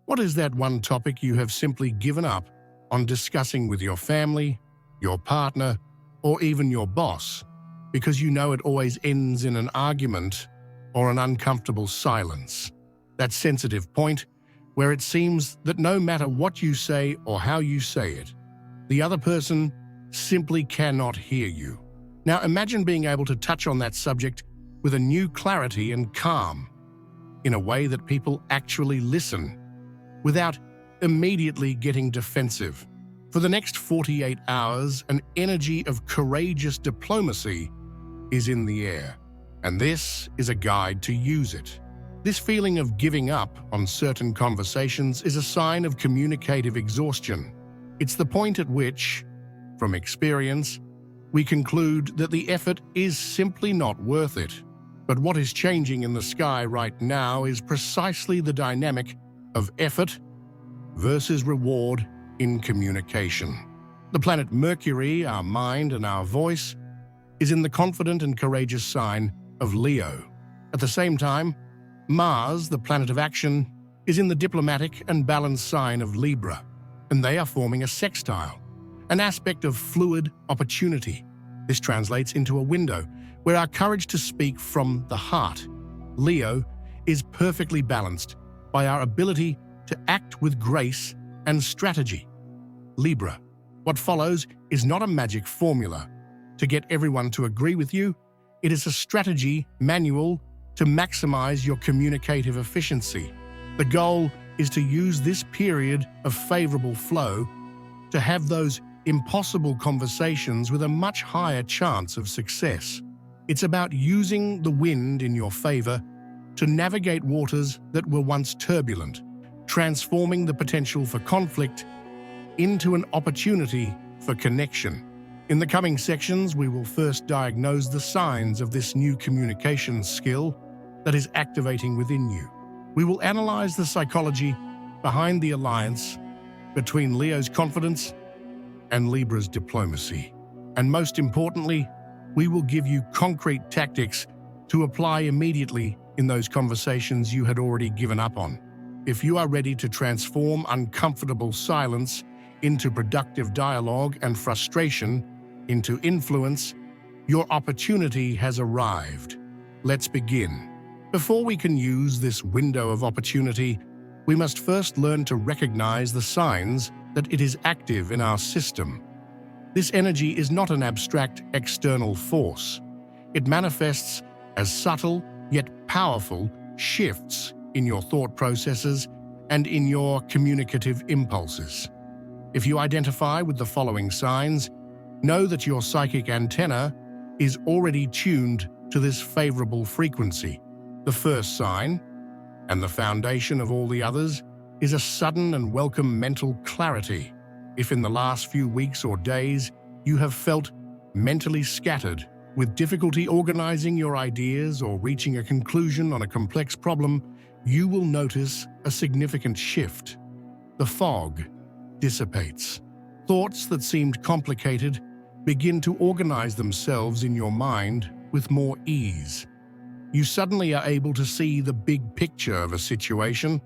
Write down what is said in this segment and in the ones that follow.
What is that one topic you have simply given up on discussing with your family, your partner, or even your boss, because you know it always ends in an argument or an uncomfortable silence? That sensitive point where it seems that no matter what you say or how you say it, the other person simply cannot hear you. Now imagine being able to touch on that subject with a new clarity and calm, in a way that people actually listen, without immediately getting defensive. For the next 48 hours, an energy of courageous diplomacy is in the air, and this is a guide to use it. This feeling of giving up on certain conversations is a sign of communicative exhaustion. It's the point at which, from experience, we conclude that the effort is simply not worth it. But what is changing in the sky right now is precisely the dynamic of effort versus reward in communication. The planet Mercury, our mind and our voice, is in the confident and courageous sign of Leo. At the same time, Mars, the planet of action, is in the diplomatic and balanced sign of Libra, and they are forming a sextile, an aspect of fluid opportunity. This translates into a window where our courage to speak from the heart, Leo, is perfectly balanced by our ability to act with grace and strategy. Libra, what follows is not a magic formula to get everyone to agree with you. It is a strategy manual to maximize your communicative efficiency. The goal is to use this period of favorable flow to have those impossible conversations with a much higher chance of success. It's about using the wind in your favor to navigate waters that were once turbulent, transforming the potential for conflict into an opportunity for connection. In the coming sections, we will first diagnose the signs of this new communication skill that is activating within you. We will analyze the psychology behind the alliance between Leo's confidence and Libra's diplomacy. And most importantly, we will give you concrete tactics to apply immediately in those conversations you had already given up on. If you are ready to transform uncomfortable silence into productive dialogue and frustration into influence, your opportunity has arrived. Let's begin. Before we can use this window of opportunity, we must first learn to recognize the signs that it is active in our system. This energy is not an abstract external force. It manifests as subtle yet powerful shifts in your thought processes and in your communicative impulses. If you identify with the following signs, know that your psychic antenna is already tuned to this favorable frequency. The first sign, and the foundation of all the others, is a sudden and welcome mental clarity. If in the last few weeks or days you have felt mentally scattered, with difficulty organizing your ideas or reaching a conclusion on a complex problem, you will notice a significant shift. The fog dissipates. Thoughts that seemed complicated begin to organize themselves in your mind with more ease. You suddenly are able to see the big picture of a situation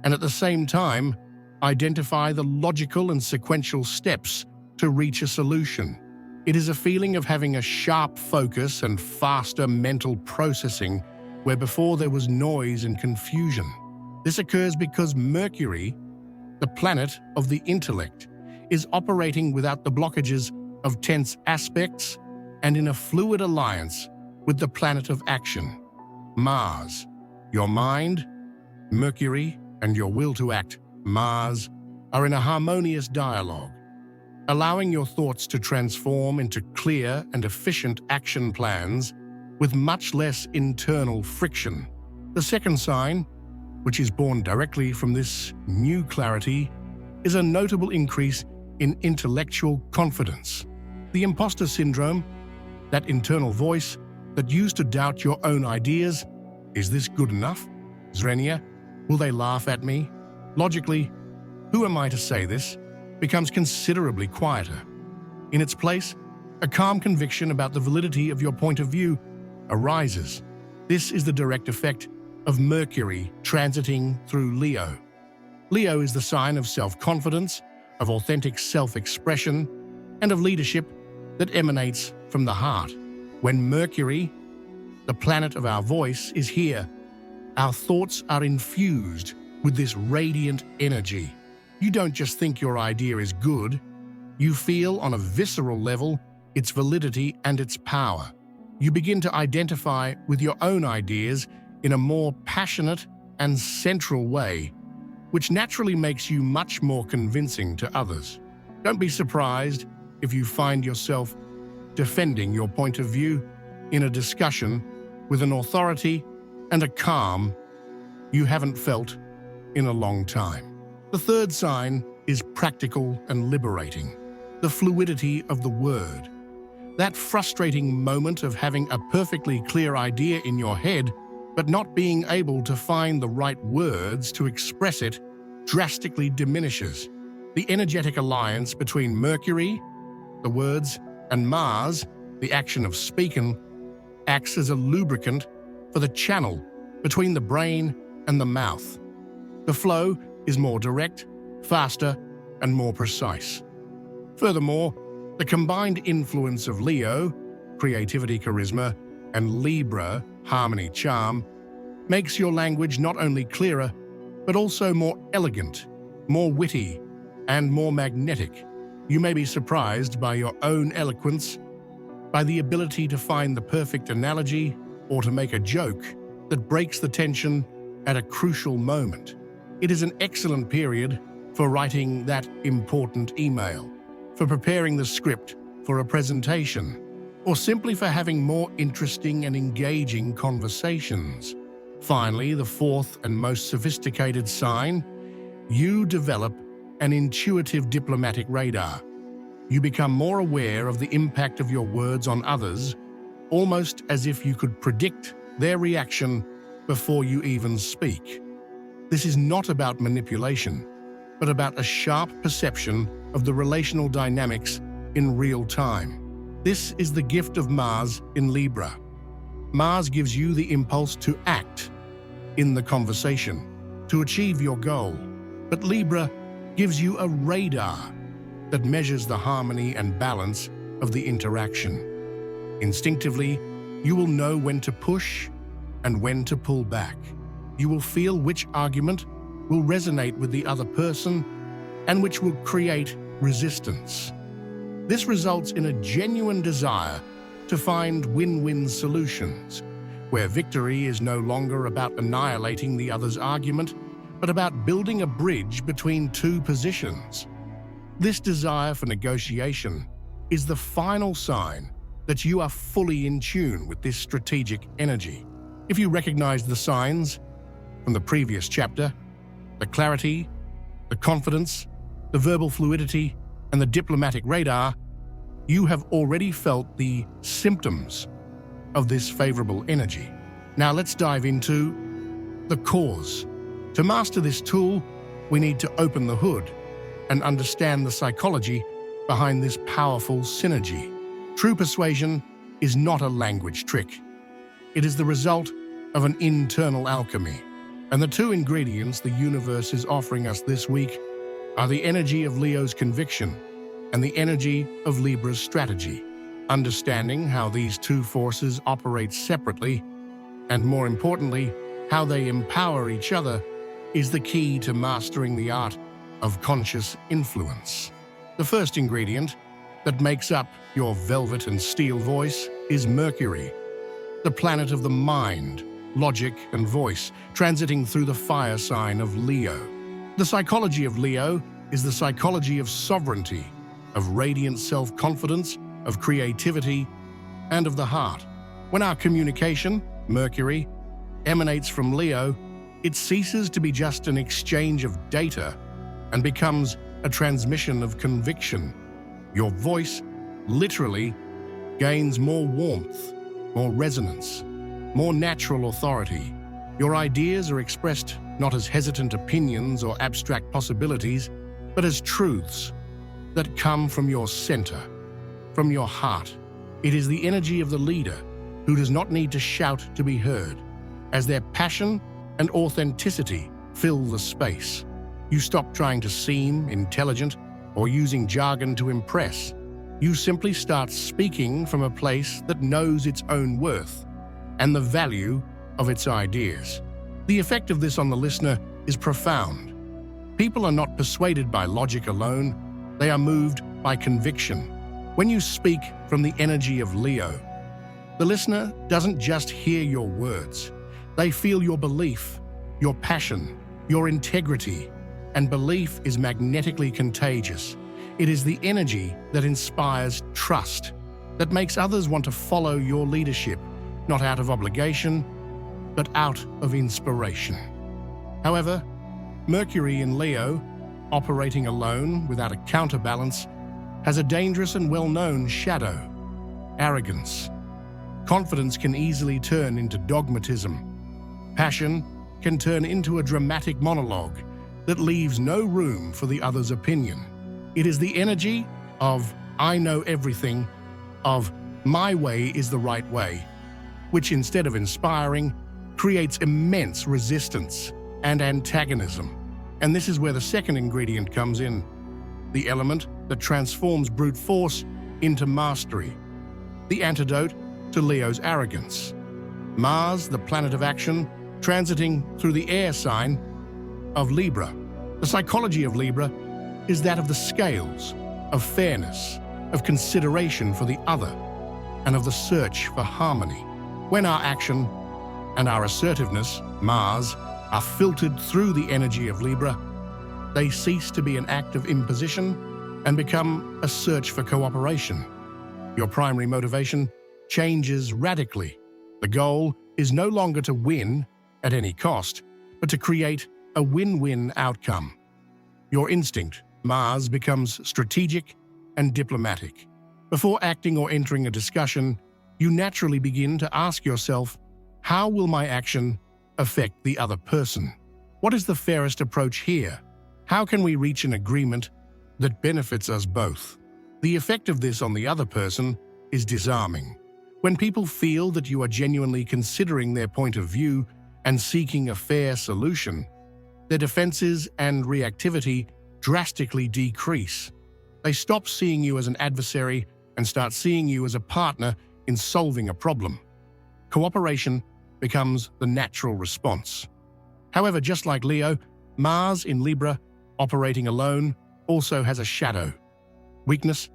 and at the same time identify the logical and sequential steps to reach a solution. It is a feeling of having a sharp focus and faster mental processing where before there was noise and confusion. This occurs because Mercury, the planet of the intellect, is operating without the blockages of tense aspects and in a fluid alliance with the planet of action. Mars, your mind, Mercury, and your will to act, Mars, are in a harmonious dialogue, allowing your thoughts to transform into clear and efficient action plans with much less internal friction. The second sign, which is born directly from this new clarity, is a notable increase in intellectual confidence. The imposter syndrome, that internal voice that used to doubt your own ideas, is this good enough? Zrenia, will they laugh at me? Logically, who am I to say this? Becomes considerably quieter. In its place, a calm conviction about the validity of your point of view arises. This is the direct effect of Mercury transiting through Leo. Leo is the sign of self-confidence, of authentic self-expression, and of leadership that emanates from the heart. When Mercury, the planet of our voice, is here, our thoughts are infused with this radiant energy. You don't just think your idea is good, you feel on a visceral level its validity and its power. You begin to identify with your own ideas in a more passionate and central way, which naturally makes you much more convincing to others. Don't be surprised if you find yourself defending your point of view in a discussion with an authority and a calm you haven't felt in a long time. The third sign is practical and liberating. The fluidity of the word. That frustrating moment of having a perfectly clear idea in your head, but not being able to find the right words to express it, drastically diminishes. The energetic alliance between Mercury, the words, and Mars, the action of speaking, acts as a lubricant for the channel between the brain and the mouth. The flow is more direct, faster, and more precise. Furthermore, the combined influence of Leo, creativity, charisma, and Libra, harmony, charm, makes your language not only clearer, but also more elegant, more witty, and more magnetic. You may be surprised by your own eloquence, by the ability to find the perfect analogy or to make a joke that breaks the tension at a crucial moment. It is an excellent period for writing that important email, for preparing the script for a presentation, or simply for having more interesting and engaging conversations. Finally, the fourth and most sophisticated sign, you develop an intuitive diplomatic radar. You become more aware of the impact of your words on others, almost as if you could predict their reaction before you even speak. This is not about manipulation, but about a sharp perception of the relational dynamics in real time. This is the gift of Mars in Libra. Mars gives you the impulse to act in the conversation, to achieve your goal. But Libra gives you a radar that measures the harmony and balance of the interaction. Instinctively, you will know when to push and when to pull back. You will feel which argument will resonate with the other person and which will create resistance. This results in a genuine desire to find win-win solutions, where victory is no longer about annihilating the other's argument, but about building a bridge between two positions. This desire for negotiation is the final sign that you are fully in tune with this strategic energy. If you recognize the signs from the previous chapter, the clarity, the confidence, the verbal fluidity, and the diplomatic radar, you have already felt the symptoms of this favorable energy. Now let's dive into the cause. To master this tool, we need to open the hood and understand the psychology behind this powerful synergy. True persuasion is not a language trick. It is the result of an internal alchemy. And the two ingredients the universe is offering us this week are the energy of Leo's conviction and the energy of Libra's strategy. Understanding how these two forces operate separately, and more importantly, how they empower each other, is the key to mastering the art of conscious influence. The first ingredient that makes up your velvet and steel voice is Mercury, the planet of the mind, logic, and voice, transiting through the fire sign of Leo. The psychology of Leo is the psychology of sovereignty, of radiant self-confidence, of creativity, and of the heart. When our communication, Mercury, emanates from Leo, it ceases to be just an exchange of data and becomes a transmission of conviction. Your voice literally gains more warmth, more resonance, more natural authority. Your ideas are expressed not as hesitant opinions or abstract possibilities, but as truths that come from your center, from your heart. It is the energy of the leader who does not need to shout to be heard, as their passion and authenticity fill the space. You stop trying to seem intelligent or using jargon to impress. You simply start speaking from a place that knows its own worth and the value of its ideas. The effect of this on the listener is profound. People are not persuaded by logic alone, they are moved by conviction. When you speak from the energy of Leo, the listener doesn't just hear your words, they feel your belief, your passion, your integrity, and belief is magnetically contagious. It is the energy that inspires trust, that makes others want to follow your leadership, not out of obligation, but out of inspiration. However, Mercury in Leo, operating alone without a counterbalance, has a dangerous and well-known shadow: arrogance. Confidence can easily turn into dogmatism. Passion can turn into a dramatic monologue that leaves no room for the other's opinion. It is the energy of "I know everything," of "my way is the right way," which instead of inspiring, creates immense resistance and antagonism. And this is where the second ingredient comes in, the element that transforms brute force into mastery, the antidote to Leo's arrogance. Mars, the planet of action, transiting through the air sign of Libra. The psychology of Libra is that of the scales, of fairness, of consideration for the other, and of the search for harmony. When our action and our assertiveness, Mars, are filtered through the energy of Libra, they cease to be an act of imposition and become a search for cooperation. Your primary motivation changes radically. The goal is no longer to win at any cost, but to create a win-win outcome. Your instinct, Mars, becomes strategic and diplomatic. Before acting or entering a discussion, you naturally begin to ask yourself, how will my action affect the other person? What is the fairest approach here? How can we reach an agreement that benefits us both? The effect of this on the other person is disarming. When people feel that you are genuinely considering their point of view and seeking a fair solution, their defenses and reactivity drastically decrease. They stop seeing you as an adversary and start seeing you as a partner in solving a problem. Cooperation becomes the natural response. However, just like Leo, Mars in Libra, operating alone, also has a shadow. Weakness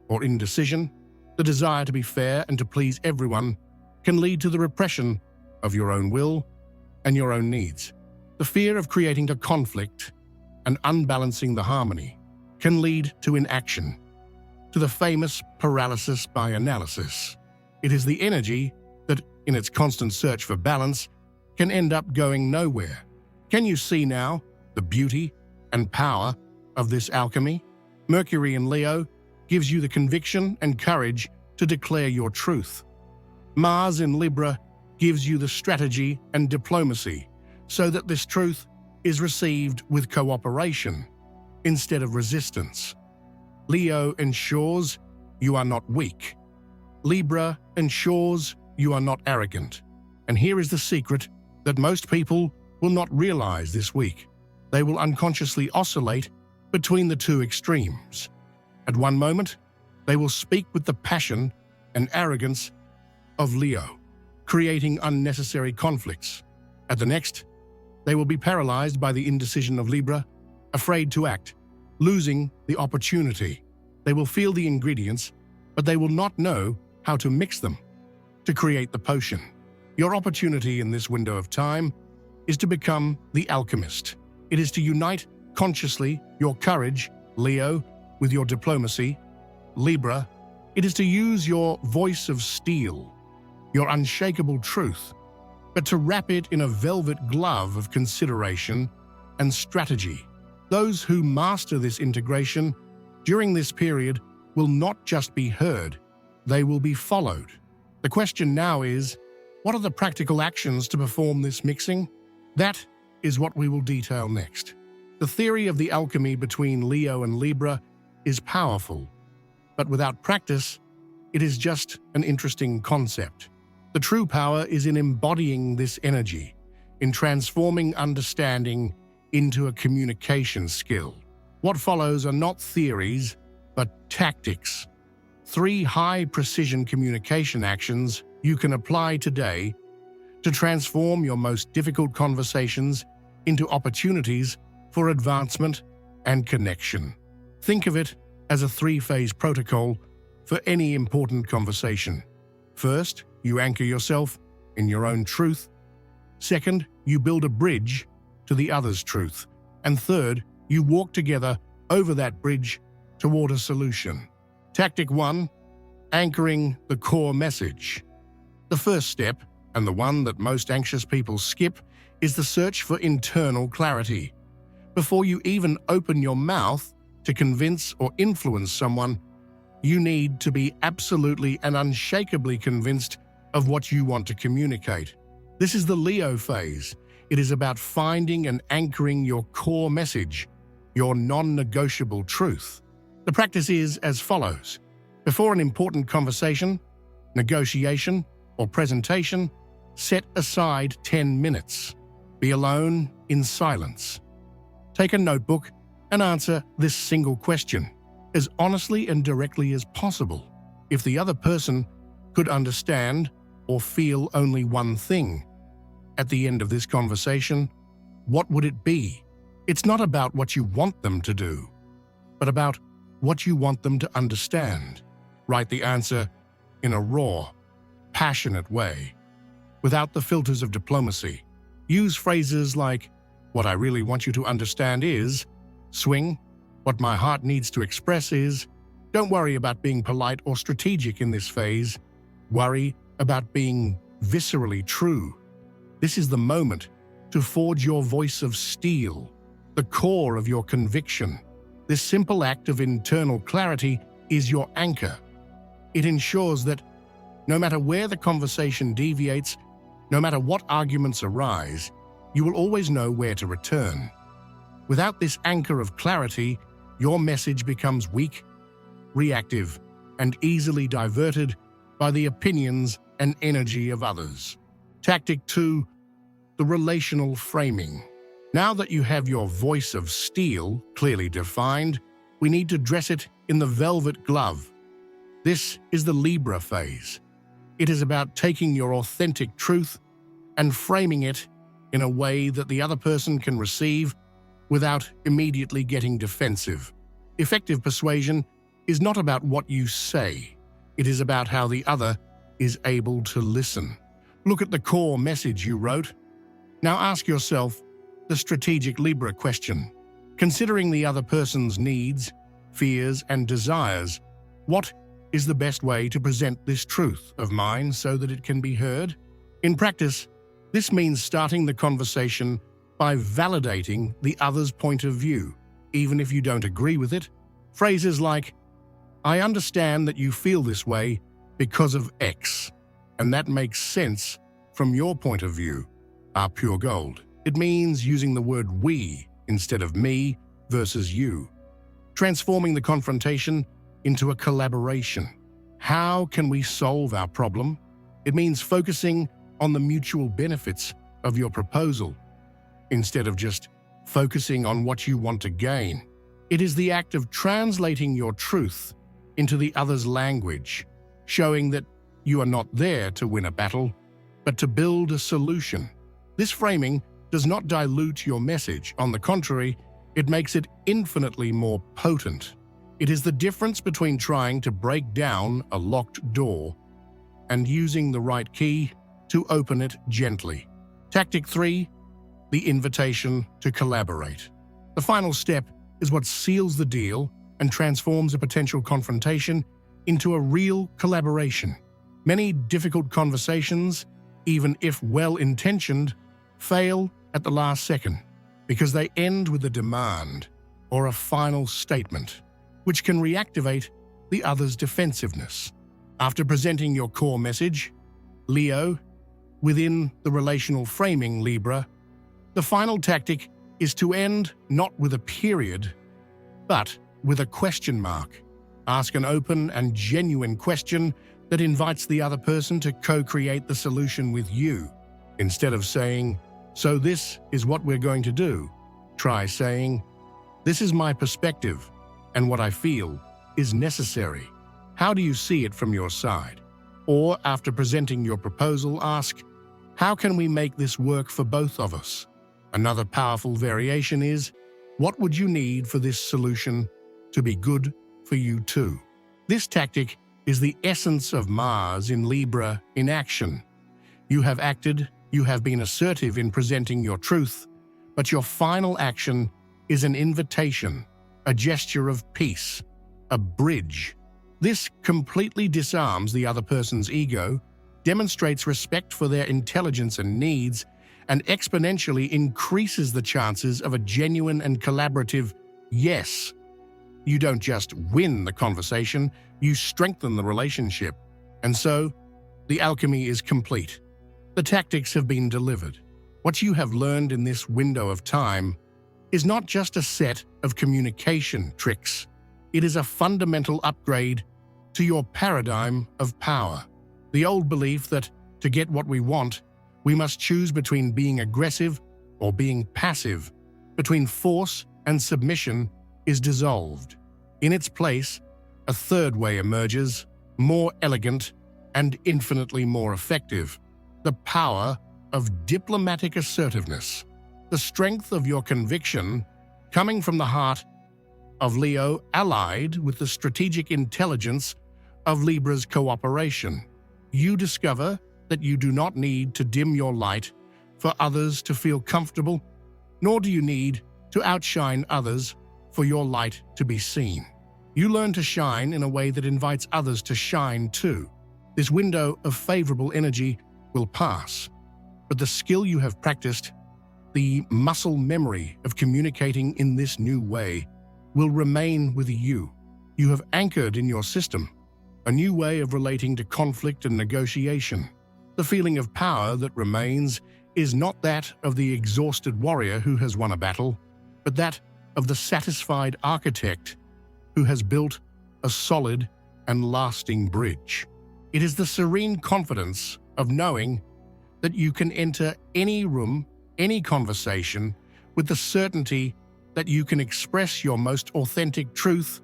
or indecision, the desire to be fair and to please everyone, can lead to the repression of your own will and your own needs. The fear of creating a conflict and unbalancing the harmony can lead to inaction, to the famous paralysis by analysis. It is the energy that, in its constant search for balance, can end up going nowhere. Can you see now the beauty and power of this alchemy? Mercury in Leo gives you the conviction and courage to declare your truth. Mars in Libra gives you the strategy and diplomacy so that this truth is received with cooperation instead of resistance. Leo ensures you are not weak. Libra ensures you are not arrogant. And here is the secret that most people will not realize this week. They will unconsciously oscillate between the two extremes. At one moment, they will speak with the passion and arrogance of Leo, creating unnecessary conflicts. At the next, they will be paralyzed by the indecision of Libra, afraid to act, losing the opportunity. They will feel the ingredients, but they will not know how to mix them to create the potion. Your opportunity in this window of time is to become the alchemist. It is to unite consciously your courage, Leo, with your diplomacy, Libra. It is to use your voice of steel, your unshakable truth, but to wrap it in a velvet glove of consideration and strategy. Those who master this integration during this period will not just be heard, they will be followed. The question now is, what are the practical actions to perform this mixing? That is what we will detail next. The theory of the alchemy between Leo and Libra is powerful, but without practice, it is just an interesting concept. The true power is in embodying this energy, in transforming understanding into a communication skill. What follows are not theories, but tactics. 3 high-precision communication actions you can apply today to transform your most difficult conversations into opportunities for advancement and connection. Think of it as a 3-phase protocol for any important conversation. First, you anchor yourself in your own truth. Second, you build a bridge to the other's truth. And third, you walk together over that bridge toward a solution. Tactic 1, anchoring the core message. The first step, and the one that most anxious people skip, is the search for internal clarity. Before you even open your mouth to convince or influence someone, you need to be absolutely and unshakably convinced of what you want to communicate. This is the Leo phase. It is about finding and anchoring your core message, your non-negotiable truth. The practice is as follows. Before an important conversation, negotiation, or presentation, set aside 10 minutes. Be alone in silence. Take a notebook and answer this single question as honestly and directly as possible. If the other person could understand or feel only one thing at the end of this conversation, what would it be? It's not about what you want them to do, but about what you want them to understand. Write the answer in a raw, passionate way, without the filters of diplomacy. Use phrases like, "What I really want you to understand is," swing, "What my heart needs to express is." Don't worry about being polite or strategic in this phase. Worry about being viscerally true. This is the moment to forge your voice of steel, the core of your conviction. This simple act of internal clarity is your anchor. It ensures that no matter where the conversation deviates, no matter what arguments arise, you will always know where to return. Without this anchor of clarity, your message becomes weak, reactive, and easily diverted by the opinions and energy of others. Tactic 2, the relational framing. Now that you have your voice of steel clearly defined, we need to dress it in the velvet glove. This is the Libra phase. It is about taking your authentic truth and framing it in a way that the other person can receive without immediately getting defensive. Effective persuasion is not about what you say. It is about how the other is able to listen. Look at the core message you wrote. Now ask yourself the strategic Libra question. Considering the other person's needs, fears, and desires, what is the best way to present this truth of mine so that it can be heard? In practice, this means starting the conversation by validating the other's point of view, even if you don't agree with it. Phrases like, "I understand that you feel this way because of X, and that makes sense from your point of view," are pure gold. It means using the word we instead of me versus you, transforming the confrontation into a collaboration. How can we solve our problem? It means focusing on the mutual benefits of your proposal instead of just focusing on what you want to gain. It is the act of translating your truth into the other's language, showing that you are not there to win a battle, but to build a solution. This framing does not dilute your message. On the contrary, it makes it infinitely more potent. It is the difference between trying to break down a locked door and using the right key to open it gently. Tactic 3, the invitation to collaborate. The final step is what seals the deal and transforms a potential confrontation into a real collaboration. Many difficult conversations, even if well-intentioned, fail at the last second because they end with a demand or a final statement, which can reactivate the other's defensiveness. After presenting your core message, Leo, within the relational framing Libra, the final tactic is to end not with a period, but with a question mark. Ask an open and genuine question that invites the other person to co-create the solution with you. Instead of saying, "So this is what we're going to do," Try saying, "This is my perspective, and what I feel is necessary. How do you see it from your side?" Or, after presenting your proposal, ask, "How can we make this work for both of us?" Another powerful variation is, "What would you need for this solution to be good for you too?" This tactic is the essence of Mars in Libra in action. You have acted, you have been assertive in presenting your truth, but your final action is an invitation, a gesture of peace, a bridge. This completely disarms the other person's ego, demonstrates respect for their intelligence and needs, and exponentially increases the chances of a genuine and collaborative yes. You don't just win the conversation, you strengthen the relationship. And so, the alchemy is complete. The tactics have been delivered. What you have learned in this window of time is not just a set of communication tricks. It is a fundamental upgrade to your paradigm of power. The old belief that to get what we want, we must choose between being aggressive or being passive, between force and submission, is dissolved. In its place, a third way emerges, more elegant and infinitely more effective: the power of diplomatic assertiveness. The strength of your conviction, coming from the heart of Leo, allied with the strategic intelligence of Libra's cooperation. You discover that you do not need to dim your light for others to feel comfortable, nor do you need to outshine others for your light to be seen. You learn to shine in a way that invites others to shine too. This window of favorable energy will pass, but the skill you have practiced, the muscle memory of communicating in this new way, will remain with you. You have anchored in your system a new way of relating to conflict and negotiation. The feeling of power that remains is not that of the exhausted warrior who has won a battle, but that of the satisfied architect who has built a solid and lasting bridge. It is the serene confidence of knowing that you can enter any room, any conversation, with the certainty that you can express your most authentic truth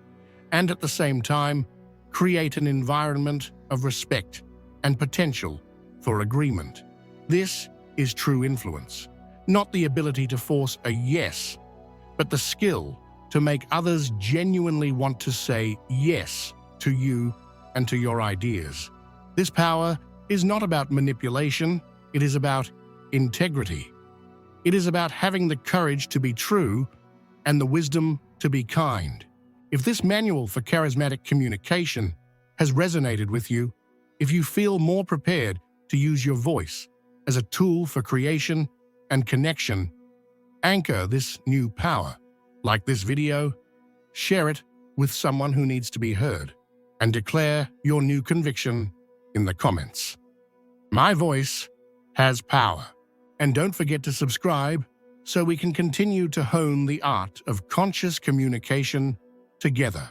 and at the same time create an environment of respect and potential for agreement. This is true influence, not the ability to force a yes, but the skill to make others genuinely want to say yes to you and to your ideas. This power is not about manipulation, it is about integrity. It is about having the courage to be true and the wisdom to be kind. If this manual for charismatic communication has resonated with you, if you feel more prepared to use your voice as a tool for creation and connection, anchor this new power. Like this video, share it with someone who needs to be heard, and declare your new conviction in the comments. My voice has power. And don't forget to subscribe so we can continue to hone the art of conscious communication together.